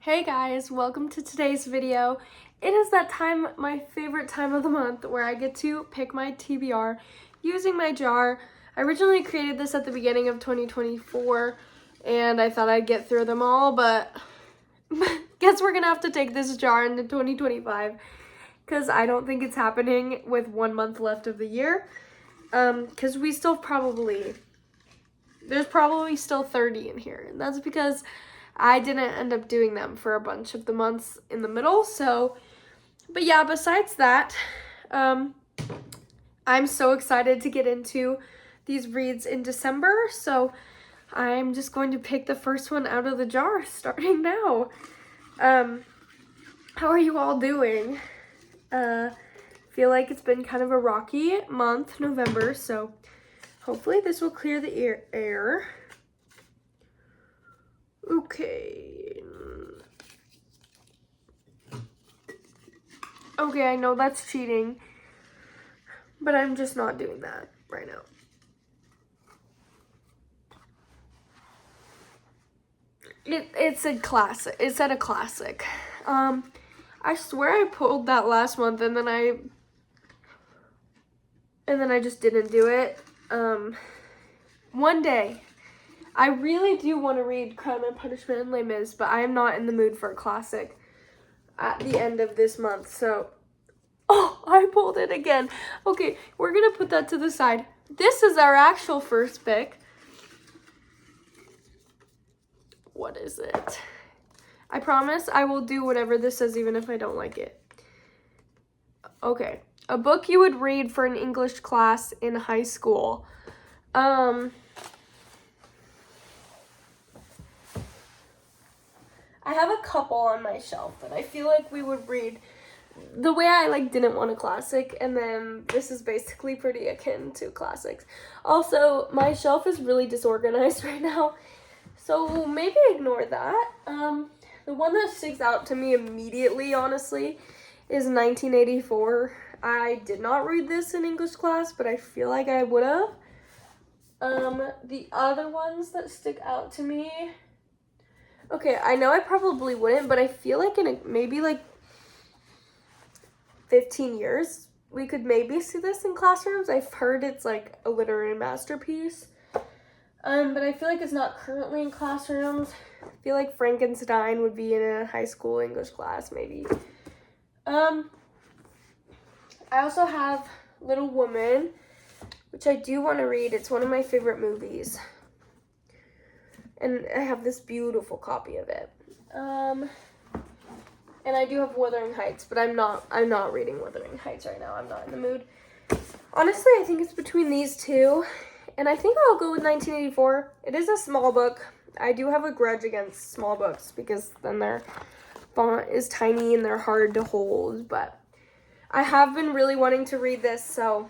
Hey guys, welcome to today's video. It is that time, my favorite time of the month, where I get to pick my TBR using my jar. I originally created this at the beginning of 2024 and I thought I'd get through them all, but guess we're gonna have to take this jar into 2025 because I don't think it's happening with 1 month left of the year. Because there's probably still 30 in here, and that's because I didn't end up doing them for a bunch of the months in the middle. So, but yeah, besides that, I'm so excited to get into these reads in December. So I'm just going to pick the first one out of the jar starting now. How are you all doing? Feel like it's been kind of a rocky month, November, so hopefully this will clear the air. Okay. Okay, I know that's cheating, but I'm just not doing that right now. It said classic. It said a classic. I swear I pulled that last month and then I just didn't do it. One day. I really do want to read Crime and Punishment and Les Mis, but I am not in the mood for a classic at the end of this month. So, oh, I pulled it again. Okay, we're going to put that to the side. This is our actual first pick. What is it? I promise I will do whatever this says even if I don't like it. Okay, a book you would read for an English class in high school. I have a couple on my shelf that I feel like we would read. The way I didn't want a classic, and then this is basically pretty akin to classics. Also, my shelf is really disorganized right now, so maybe ignore that. The one that sticks out to me immediately, honestly, is 1984. I did not read this in English class, but I feel like I would have. The other ones that stick out to me, okay, I know I probably wouldn't, but I feel like in maybe 15 years, we could maybe see this in classrooms. I've heard it's a literary masterpiece, but I feel like it's not currently in classrooms. I feel like Frankenstein would be in a high school English class, maybe. I also have Little Woman, which I do want to read. It's one of my favorite movies. And I have this beautiful copy of it. And I do have Wuthering Heights, but I'm not reading Wuthering Heights right now. I'm not in the mood. Honestly, I think it's between these two. And I think I'll go with 1984. It is a small book. I do have a grudge against small books because then their font is tiny and they're hard to hold. But I have been really wanting to read this, so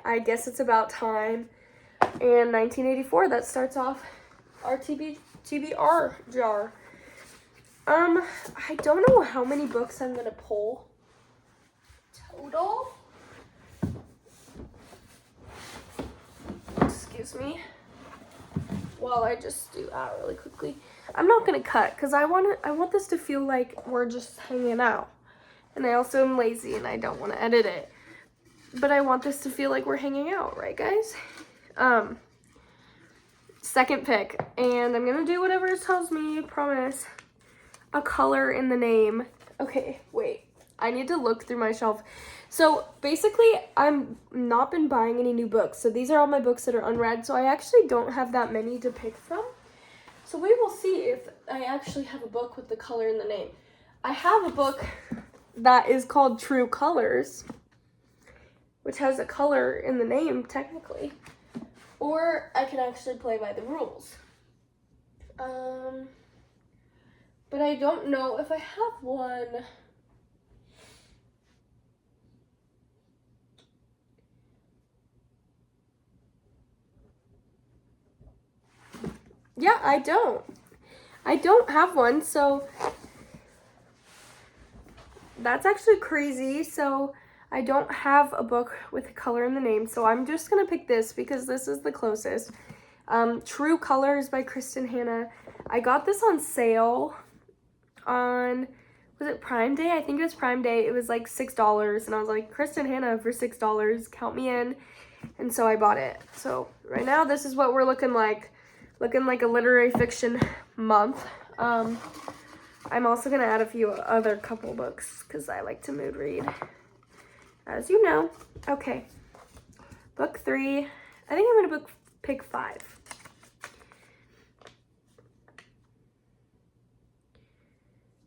I guess it's about time. And 1984, that starts off our TBR jar. I don't know how many books I'm gonna pull total. Excuse me. While I just do that really quickly. I'm not gonna cut because I want this to feel like we're just hanging out. And I also am lazy and I don't want to edit it. But I want this to feel like we're hanging out, right guys? Second pick, and I'm gonna do whatever it tells me, I promise. A color in the name. Okay, wait. I need to look through my shelf. So basically, I'm not been buying any new books. So these are all my books that are unread. So I actually don't have that many to pick from. So we will see if I actually have a book with the color in the name. I have a book that is called True Colors, which has a color in the name, technically. Or I can actually play by the rules. But I don't know if I have one. Yeah, I don't. I don't have one, so that's actually crazy. So I don't have a book with a color in the name, so I'm just gonna pick this because this is the closest. True Colors by Kristen Hanna. I got this on sale on, was it Prime Day? I think it was Prime Day. It was like $6, and I was like, Kristen Hannah for $6, count me in. And so I bought it. So right now this is what we're looking like a literary fiction month. I'm also gonna add a few other couple books because I like to mood read, as you know. Okay, book 3. I think I'm gonna pick 5.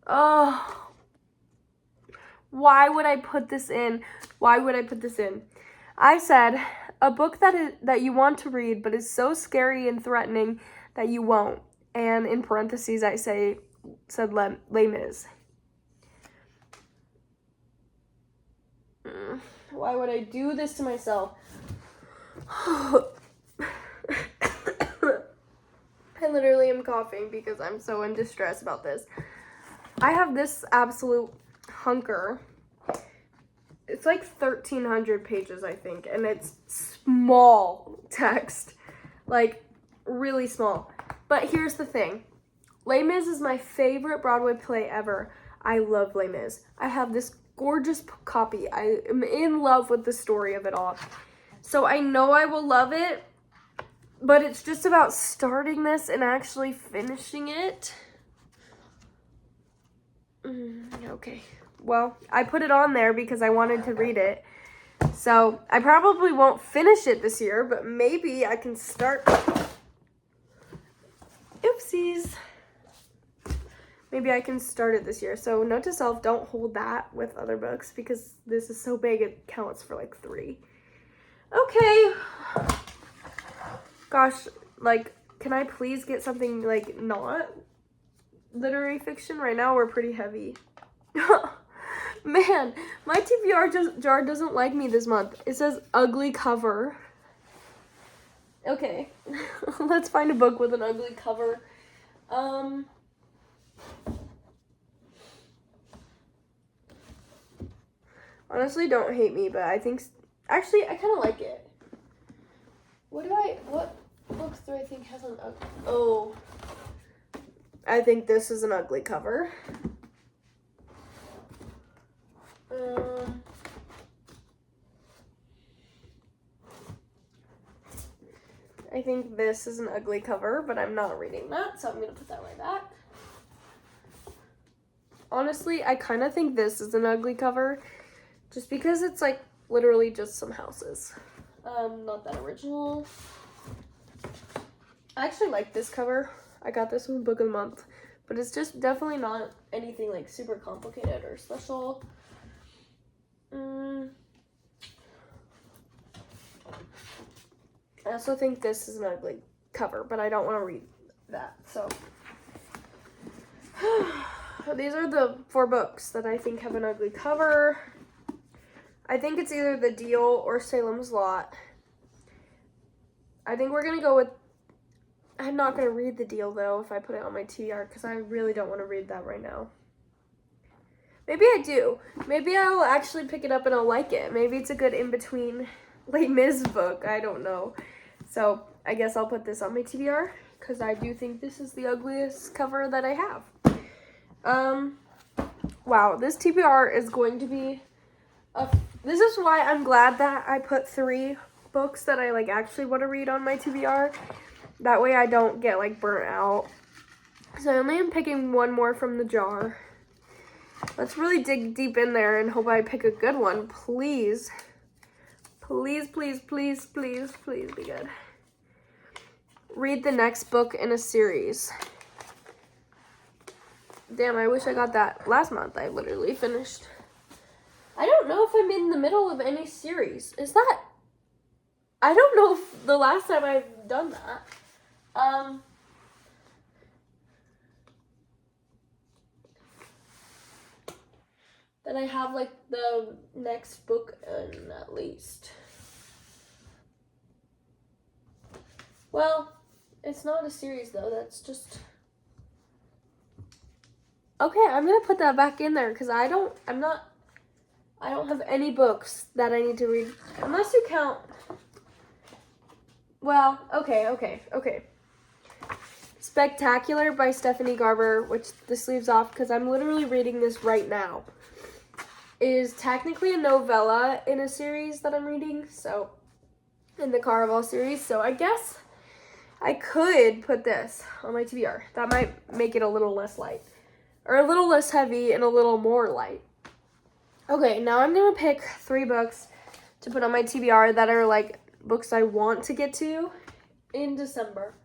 Oh, why would I put this in? Why would I put this in? I said a book that you want to read but is so scary and threatening that you won't. And in parentheses I said Les Mis. Why would I do this to myself? I literally am coughing because I'm so in distress about this. I have this absolute hunker. It's like 1,300 pages, I think, and it's small text, like really small. But here's the thing. Les Mis is my favorite Broadway play ever. I love Les Mis. I have this gorgeous copy. I am in love with the story of it all. So I know I will love it, but it's just about starting this and actually finishing it. Okay. Well, I put it on there because I wanted to read it. So I probably won't finish it this year, but maybe I can start. Oopsies. Maybe I can start it this year. So note to self, don't hold that with other books because this is so big it counts for like 3. Okay. Gosh, like, can I please get something like not literary fiction? Right now we're pretty heavy. Man, my TBR jar doesn't like me this month. It says ugly cover. Okay, let's find a book with an ugly cover. Honestly, don't hate me, but I think, actually, I kind of like it. What books do I think has an ugly, oh, I think this is an ugly cover. I think this is an ugly cover, but I'm not reading that, so I'm going to put that right back. Honestly, I kind of think this is an ugly cover, just because it's like literally just some houses. Not that original. I actually like this cover. I got this one book of the month, but it's just definitely not anything like super complicated or special. I also think this is an ugly cover, but I don't want to read that, so. These are the 4 books that I think have an ugly cover. I think it's either The Deal or Salem's Lot. I think we're going to go with, I'm not going to read The Deal, though, if I put it on my TBR, because I really don't want to read that right now. Maybe I do. Maybe I'll actually pick it up and I'll like it. Maybe it's a good in-between Les Mis book. I don't know. So I guess I'll put this on my TBR because I do think this is the ugliest cover that I have. Wow, this TBR is going to be this is why I'm glad that I put 3 books that I like actually want to read on my TBR. That way I don't get like burnt out. So I only am picking 1 more from the jar. Let's really dig deep in there and hope I pick a good one. Please. Please, please, please, please, please be good. Read the next book in a series. Damn, I wish I got that last month. I literally finished. I don't know if I'm in the middle of any series. Is that? I don't know if the last time I've done that. Then I have like the next book in at least. Well, it's not a series though. That's just. Okay, I'm gonna put that back in there because I don't have any books that I need to read unless you count. Well, okay. Spectacular by Stephanie Garber, which the sleeves off because I'm literally reading this right now, is technically a novella in a series that I'm reading, so in the Caraval series. So I guess I could put this on my TBR. That might make it a little less light, or a little less heavy and a little more light. Okay, now I'm gonna pick 3 books to put on my TBR that are like books I want to get to in December.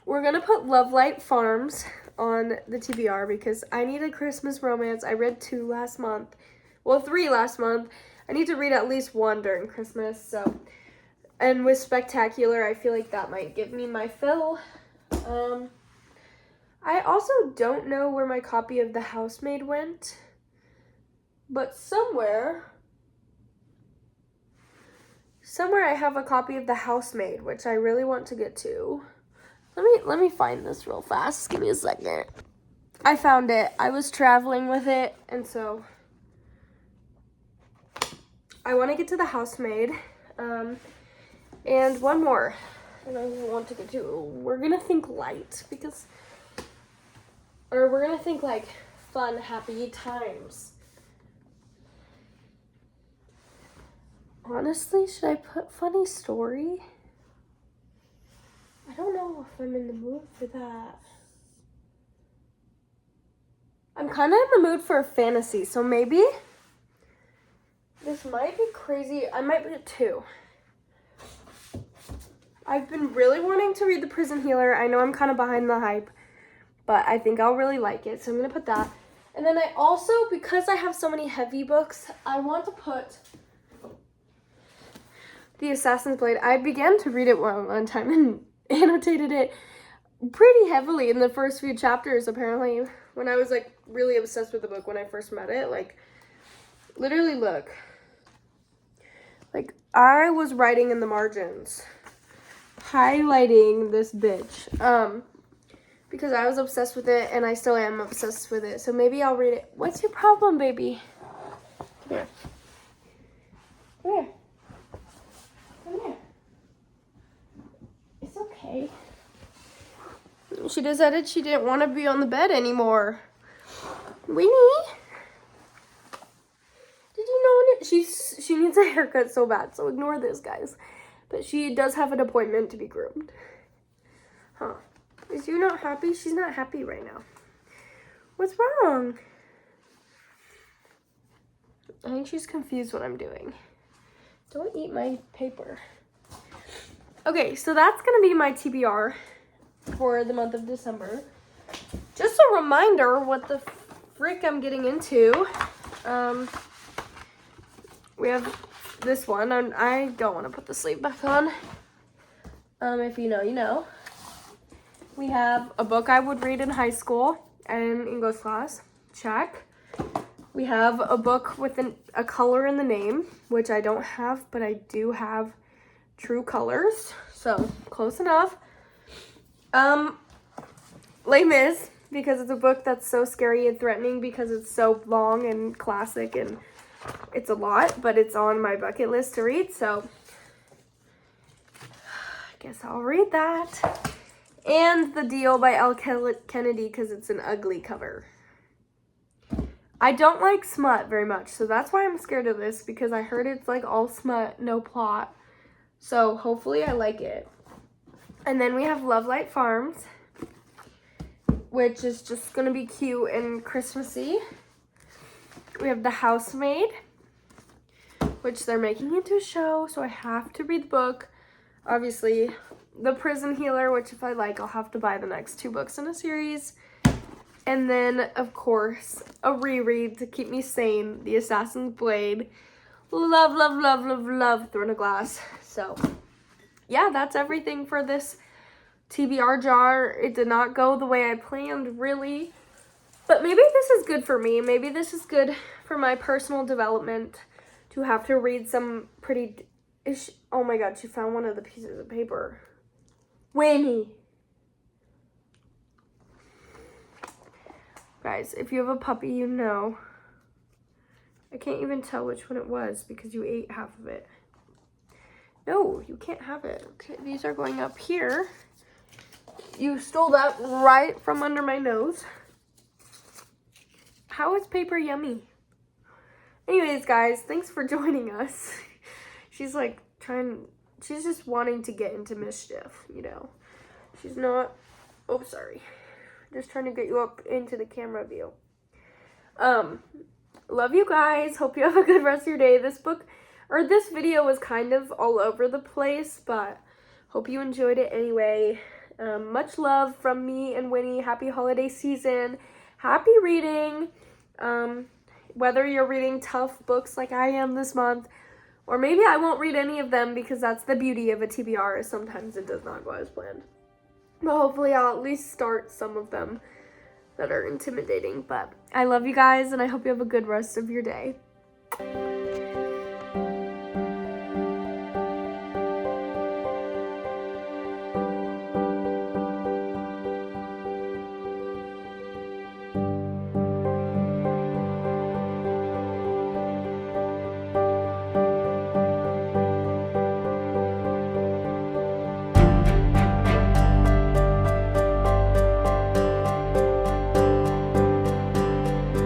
We're gonna put Love Light Farms on the TBR because I need a Christmas romance. I read 2 last month. Well, 3 last month. I need to read at least 1 during Christmas, so. And with Spectacular, I feel like that might give me my fill. I also don't know where my copy of The Housemaid went, but somewhere I have a copy of The Housemaid, which I really want to get to. Let me find this real fast. Give me a second. I found it. I was traveling with it, and so I want to get to The Housemaid. And one more that I want to get to. We're gonna think light we're gonna think like fun, happy times. Honestly, should I put funny story? I don't know if I'm in the mood for that. I'm kind of in the mood for a fantasy, so maybe this might be crazy. I might put 2. I've been really wanting to read The Prison Healer. I know I'm kind of behind the hype, but I think I'll really like it, so I'm going to put that. And then I also, because I have so many heavy books, I want to put The Assassin's Blade. I began to read it one time and annotated it pretty heavily in the first few chapters, apparently, when I was, like, really obsessed with the book when I first met it. Like, literally, look. Like, I was writing in the margins, highlighting this bitch, because I was obsessed with it, and I still am obsessed with it, so maybe I'll read it. What's your problem, baby? Come here. Come here. Come here. It's okay. She decided she didn't want to be on the bed anymore. Winnie? Did you know she needs a haircut so bad, so ignore this, guys. But she does have an appointment to be groomed. Huh. Is you not happy? She's not happy right now. What's wrong? I think she's confused what I'm doing. Don't eat my paper. Okay, so that's going to be my TBR for the month of December. Just a reminder what the frick I'm getting into. We have this one, and I don't want to put the sleeve back on. If you know, you know. We have a book I would read in high school and English class. Check. We have a book with a color in the name, which I don't have, but I do have True Colors. So, close enough. Les Mis, because it's a book that's so scary and threatening because it's so long and classic and it's a lot, but it's on my bucket list to read, so I guess I'll read that. And The Deal by L. Kennedy, because it's an ugly cover. I don't like smut very much, so that's why I'm scared of this, because I heard it's like all smut, no plot. So hopefully I like it. And then we have Love Light Farms, which is just going to be cute and Christmassy. We have The Housemaid, which they're making into a show, so I have to read the book. Obviously, The Prison Healer, which if I like, I'll have to buy the next 2 books in a series. And then, of course, a reread to keep me sane, The Assassin's Blade. Love, love, love, love, love Throne of Glass. So, yeah, that's everything for this TBR jar. It did not go the way I planned, really. But maybe this is good for me. Maybe this is good for my personal development to have to read some pretty... Oh my god, she found one of the pieces of paper. Winnie. Guys, if you have a puppy, you know. I can't even tell which one it was because you ate half of it. No, you can't have it. Okay, these are going up here. You stole that right from under my nose. How is paper yummy? Anyways, guys, thanks for joining us. She's like she's just wanting to get into mischief, you know. She's not, oh, sorry. Just trying to get you up into the camera view. Love you guys. Hope you have a good rest of your day. This video was kind of all over the place, but hope you enjoyed it anyway. Much love from me and Winnie. Happy holiday season. Happy reading. Whether you're reading tough books like I am this month, or maybe I won't read any of them because that's the beauty of a TBR. Sometimes it does not go as planned. But hopefully I'll at least start some of them that are intimidating. But I love you guys, and I hope you have a good rest of your day.